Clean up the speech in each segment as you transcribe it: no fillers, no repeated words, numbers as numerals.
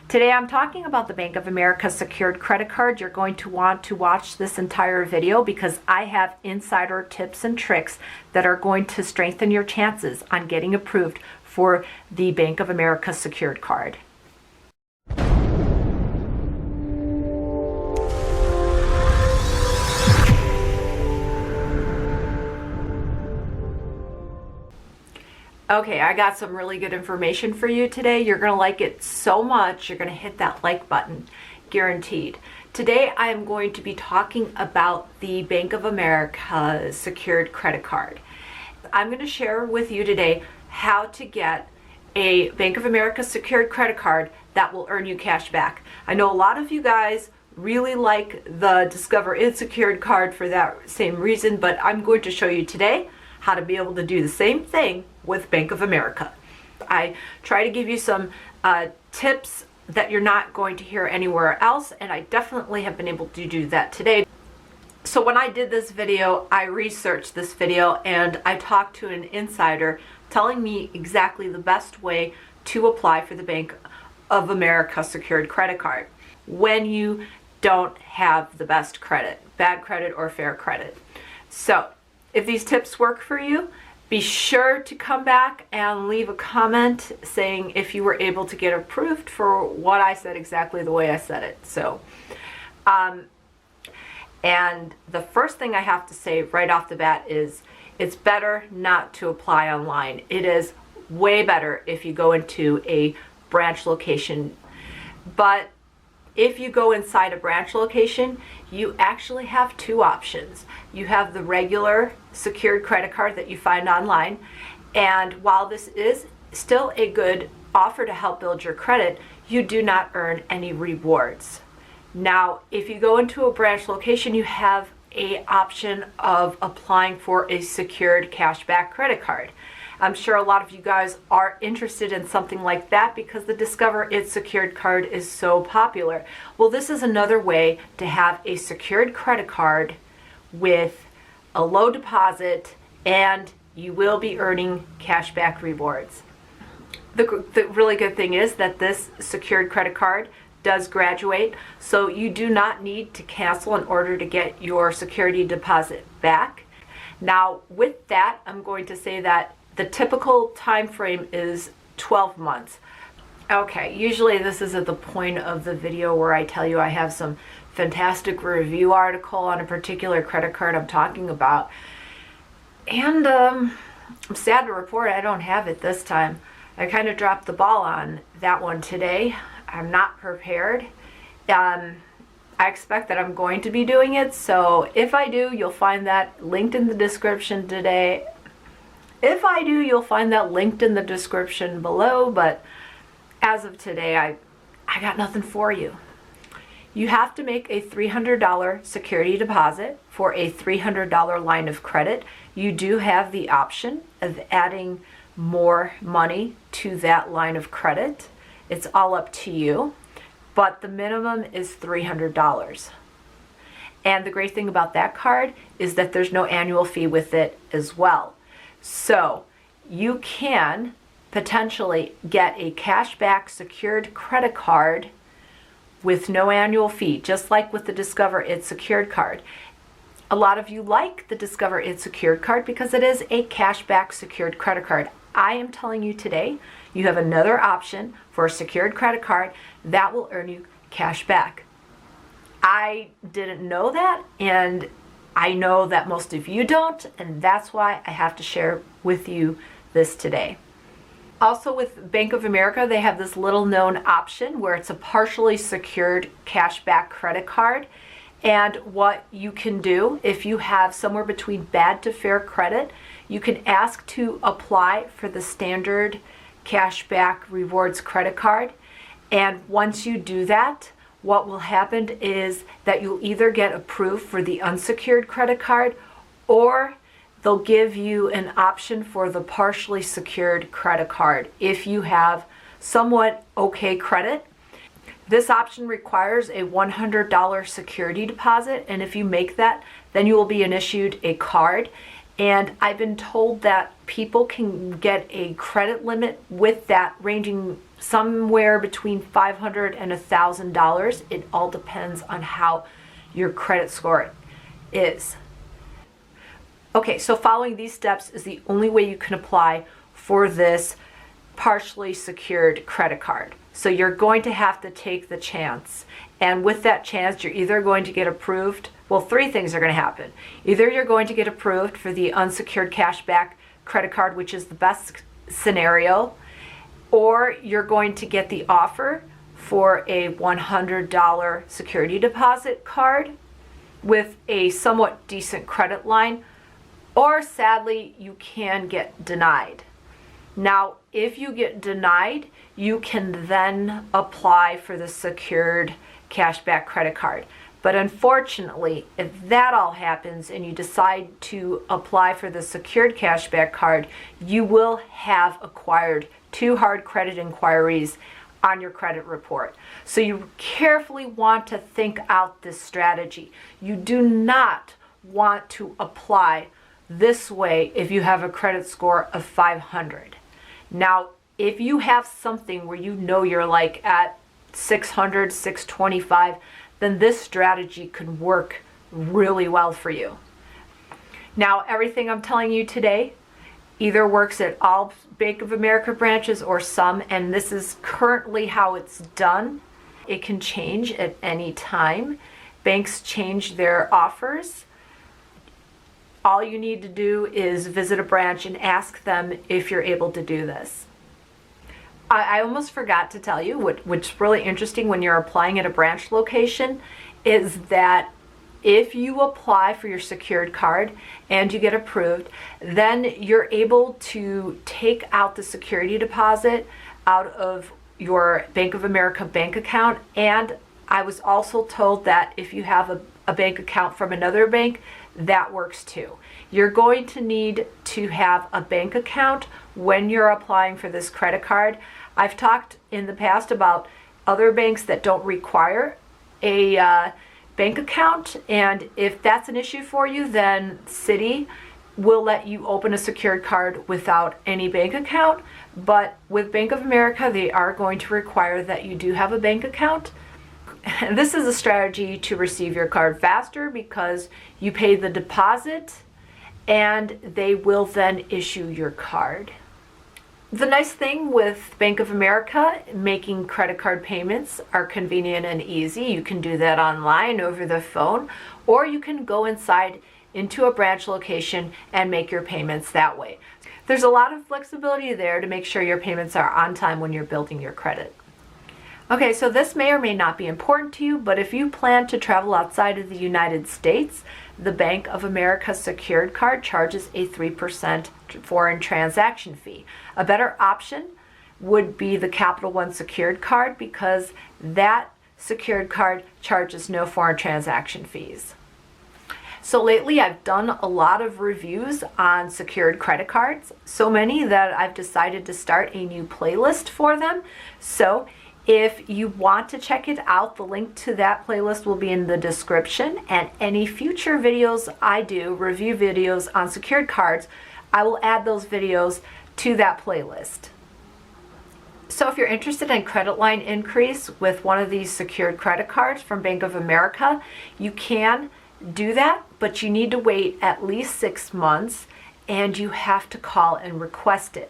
Today I'm talking about the Bank of America secured credit card. You're going to want to watch this entire video because I have insider tips and tricks that are going to strengthen your chances on getting approved for the Bank of America secured card. Okay, I got some really good information for you today. You're going to like it so much, you're going to hit that like button, guaranteed. Today, I am going to be talking about the Bank of America secured credit card. I'm going to share with you today how to get a Bank of America secured credit card that will earn you cash back. I know a lot of you guys really like the Discover It secured card for that same reason, but I'm going to show you today how to be able to do the same thing with Bank of America. I try to give you some tips that you're not going to hear anywhere else, and I definitely have been able to do that today. So when I did this video, I researched this video and I talked to an insider telling me exactly the best way to apply for the Bank of America secured credit card when you don't have the best credit, bad credit or fair credit. So if these tips work for you, be sure to come back and leave a comment saying if you were able to get approved for what I said exactly the way I said it. So, and the first thing I have to say right off the bat is it's better not to apply online. It is way better if you go into a branch location. But if you go inside a branch location, you actually have two options. You have the regular secured credit card that you find online, and while this is still a good offer to help build your credit, you do not earn any rewards. Now, if you go into a branch location, you have an option of applying for a secured cashback credit card. I'm sure a lot of you guys are interested in something like that because the Discover It secured card is so popular. Well, this is another way to have a secured credit card with a low deposit, and you will be earning cashback rewards. The really good thing is that this secured credit card does graduate, so you do not need to cancel in order to get your security deposit back. Now, with that, I'm going to say that the typical time frame is 12 months. Okay, usually this is at the point of the video where I tell you I have some fantastic review article on a particular credit card I'm talking about. And I'm sad to report I don't have it this time. I kind of dropped the ball on that one today. I'm not prepared. I expect that I'm going to be doing it, so if I do, you'll find that linked in the description today. If I do, you'll find that linked in the description below, but as of today, I got nothing for you. You have to make a $300 security deposit for a $300 line of credit. You do have the option of adding more money to that line of credit. It's all up to you, but the minimum is $300. And the great thing about that card is that there's no annual fee with it as well. So you can potentially get a cashback secured credit card with no annual fee, just like with the Discover It secured card. A lot of you like the Discover It secured card because it is a cashback secured credit card. I am telling you today, you have another option for a secured credit card that will earn you cash back. I didn't know that, and I know that most of you don't, and that's why I have to share with you this today. Also with Bank of America, they have this little known option where it's a partially secured cashback credit card. And what you can do if you have somewhere between bad to fair credit, you can ask to apply for the standard cashback rewards credit card. And once you do that, what will happen is that you'll either get approved for the unsecured credit card, or they'll give you an option for the partially secured credit card if you have somewhat okay credit. This option requires a $100 security deposit, and if you make that, then you will be issued a card. And I've been told that people can get a credit limit with that ranging somewhere between $500 and $1,000. It all depends on how your credit score is. Okay, so following these steps is the only way you can apply for this partially secured credit card. So you're going to have to take the chance. And with that chance, you're either going to get approved. Well, three things are going to happen. Either you're going to get approved for the unsecured cashback credit card, which is the best scenario, or you're going to get the offer for a $100 security deposit card with a somewhat decent credit line, or sadly, you can get denied. Now, if you get denied, you can then apply for the secured cashback credit card. But unfortunately, if that all happens and you decide to apply for the secured cashback card, you will have acquired 2 hard credit inquiries on your credit report. So you carefully want to think out this strategy. You do not want to apply this way if you have a credit score of 500. Now, if you have something where you know you're like at 600, 625, then this strategy could work really well for you. Now, everything I'm telling you today either works at all Bank of America branches or some, and this is currently how it's done. It can change at any time. Banks change their offers. All you need to do is visit a branch and ask them if you're able to do this. I almost forgot to tell you, what's really interesting when you're applying at a branch location is that if you apply for your secured card and you get approved, then you're able to take out the security deposit out of your Bank of America bank account. And I was also told that if you have a bank account from another bank, that works too. You're going to need to have a bank account when you're applying for this credit card. I've talked in the past about other banks that don't require a bank account, and if that's an issue for you, then Citi will let you open a secured card without any bank account. But with Bank of America, they are going to require that you do have a bank account. This is a strategy to receive your card faster because you pay the deposit and they will then issue your card. The nice thing with Bank of America, making credit card payments are convenient and easy. You can do that online, over the phone, or you can go inside into a branch location and make your payments that way. There's a lot of flexibility there to make sure your payments are on time when you're building your credit. Okay, so this may or may not be important to you, but if you plan to travel outside of the United States, the Bank of America secured card charges a 3% foreign transaction fee. A better option would be the Capital One secured card because that secured card charges no foreign transaction fees. So lately I've done a lot of reviews on secured credit cards, so many that I've decided to start a new playlist for them. So if you want to check it out, the link to that playlist will be in the description, and any future videos I do, review videos on secured cards, I will add those videos to that playlist. So if you're interested in credit line increase with one of these secured credit cards from Bank of America, you can do that, but you need to wait at least 6 months and you have to call and request it.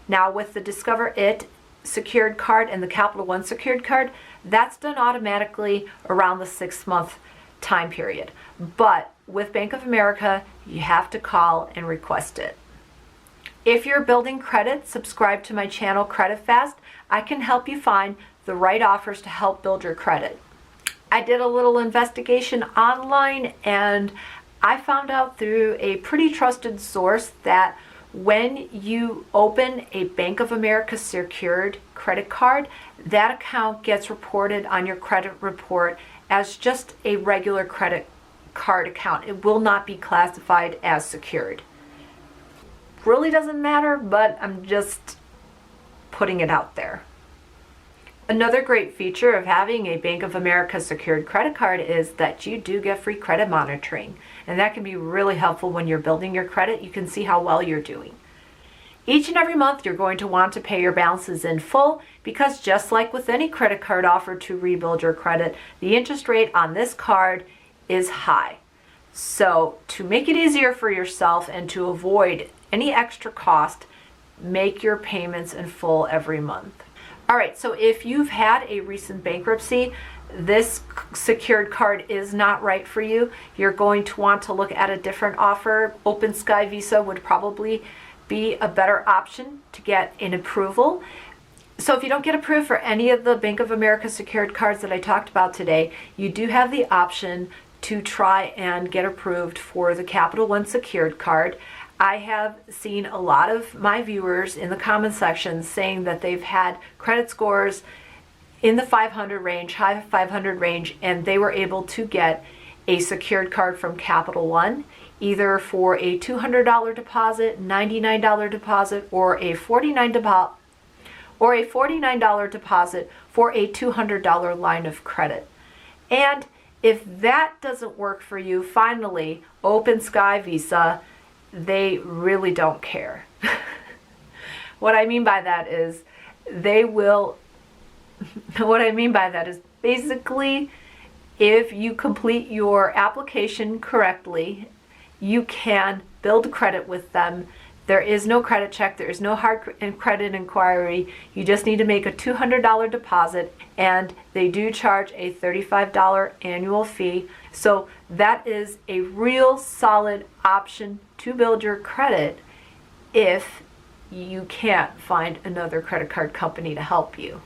Now with the Discover It secured card and the Capital One secured card, that's done automatically around the 6-month time period. But with Bank of America, you have to call and request it. If you're building credit, subscribe to my channel CreditFast. I can help you find the right offers to help build your credit. I did a little investigation online and I found out through a pretty trusted source that when you open a Bank of America secured credit card, that account gets reported on your credit report as just a regular credit card account. It will not be classified as secured. Really doesn't matter, but I'm just putting it out there. Another great feature of having a Bank of America secured credit card is that you do get free credit monitoring, and that can be really helpful when you're building your credit. You can see how well you're doing. Each and every month you're going to want to pay your balances in full because just like with any credit card offer to rebuild your credit, the interest rate on this card is high. So to make it easier for yourself and to avoid any extra cost, make your payments in full every month. All right, so if you've had a recent bankruptcy, this secured card is not right for you. You're going to want to look at a different offer. OpenSky Visa would probably be a better option to get an approval. So if you don't get approved for any of the Bank of America secured cards that I talked about today, you do have the option to try and get approved for the Capital One secured card. I have seen a lot of my viewers in the comment section saying that they've had credit scores in the 500 range, high 500 range, and they were able to get a secured card from Capital One, either for a $200 deposit, $99 deposit, or a $49 deposit for a $200 line of credit. And if that doesn't work for you, finally, OpenSky Visa, they really don't care. What I mean by that is basically, if you complete your application correctly, you can build credit with them. There is no credit check, there is no hard credit inquiry. You just need to make a $200 deposit, and they do charge a $35 annual fee. So that is a real solid option to build your credit if you can't find another credit card company to help you.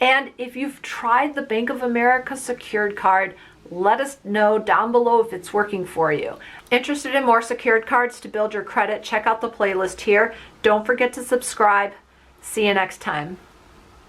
And if you've tried the Bank of America secured card, let us know down below if it's working for you. Interested in more secured cards to build your credit? Check out the playlist here. Don't forget to subscribe. See you next time.